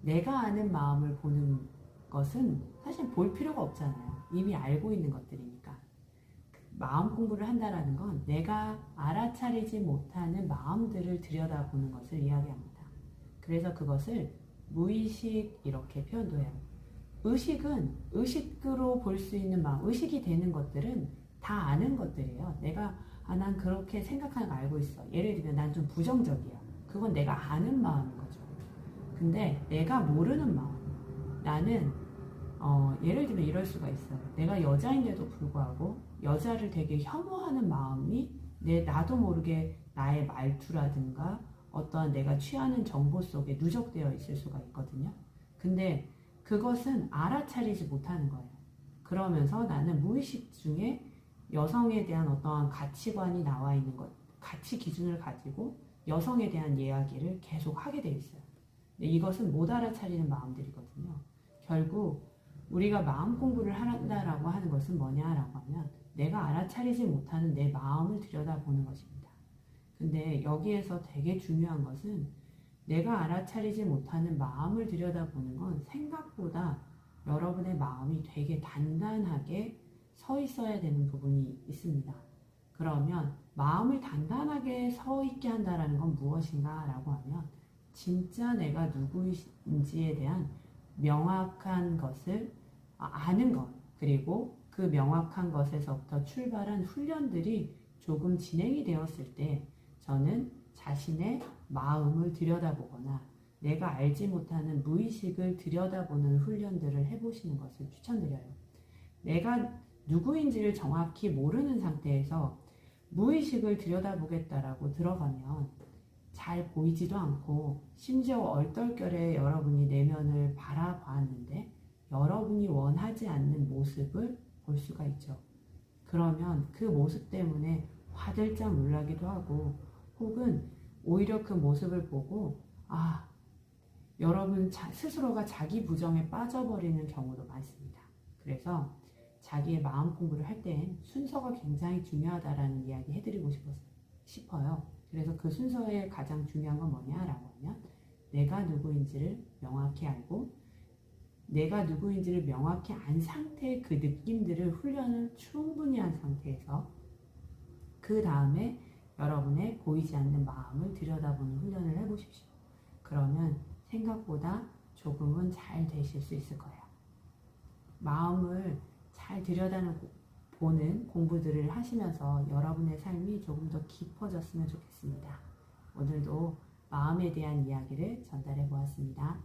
내가 아는 마음을 보는 것은 사실 볼 필요가 없잖아요. 이미 알고 있는 것들이니까. 마음 공부를 한다는 건 내가 알아차리지 못하는 마음들을 들여다보는 것을 이야기합니다. 그래서 그것을 무의식 이렇게 표현도 해요. 의식은 의식으로 볼 수 있는 마음, 의식이 되는 것들은 다 아는 것들이에요. 내가 난 그렇게 생각하는 거 알고 있어. 예를 들면 난 좀 부정적이야. 그건 내가 아는 마음인 거죠. 근데 내가 모르는 마음, 나는 예를 들면 이럴 수가 있어요. 내가 여자인데도 불구하고 여자를 되게 혐오하는 마음이 나도 모르게 나의 말투라든가 어떠한 내가 취하는 정보 속에 누적되어 있을 수가 있거든요. 근데 그것은 알아차리지 못하는 거예요. 그러면서 나는 무의식 중에 여성에 대한 어떠한 가치관이 나와 있는 것, 가치 기준을 가지고 여성에 대한 이야기를 계속 하게 돼 있어요. 근데 이것은 못 알아차리는 마음들이거든요. 결국 우리가 마음 공부를 한다라고 하는 것은 뭐냐라고 하면 내가 알아차리지 못하는 내 마음을 들여다보는 것입니다. 근데 여기에서 되게 중요한 것은 내가 알아차리지 못하는 마음을 들여다보는 건 생각보다 여러분의 마음이 되게 단단하게 서 있어야 되는 부분이 있습니다. 그러면 마음을 단단하게 서 있게 한다는 건 무엇인가 라고 하면 진짜 내가 누구인지에 대한 명확한 것을 아는 것, 그리고 그 명확한 것에서부터 출발한 훈련들이 조금 진행이 되었을 때 저는 자신의 마음을 들여다보거나 내가 알지 못하는 무의식을 들여다보는 훈련들을 해보시는 것을 추천드려요. 내가 누구인지를 정확히 모르는 상태에서 무의식을 들여다보겠다라고 들어가면 잘 보이지도 않고 심지어 얼떨결에 여러분이 내면을 바라봤는데 여러분이 원하지 않는 모습을 볼 수가 있죠. 그러면 그 모습 때문에 화들짝 놀라기도 하고 혹은 오히려 그 모습을 보고 여러분 스스로가 자기 부정에 빠져버리는 경우도 많습니다. 그래서 자기의 마음 공부를 할 땐 순서가 굉장히 중요하다라는 이야기 해드리고 싶어요. 그래서 그 순서에 가장 중요한 건 뭐냐라고 하면 내가 누구인지를 명확히 알고 내가 누구인지를 명확히 안 상태의 그 느낌들을 훈련을 충분히 한 상태에서 그 다음에 여러분의 보이지 않는 마음을 들여다보는 훈련을 해보십시오. 그러면 생각보다 조금은 잘 되실 수 있을 거예요. 마음을 잘 들여다보는 공부들을 하시면서 여러분의 삶이 조금 더 깊어졌으면 좋겠습니다. 오늘도 마음에 대한 이야기를 전달해 보았습니다.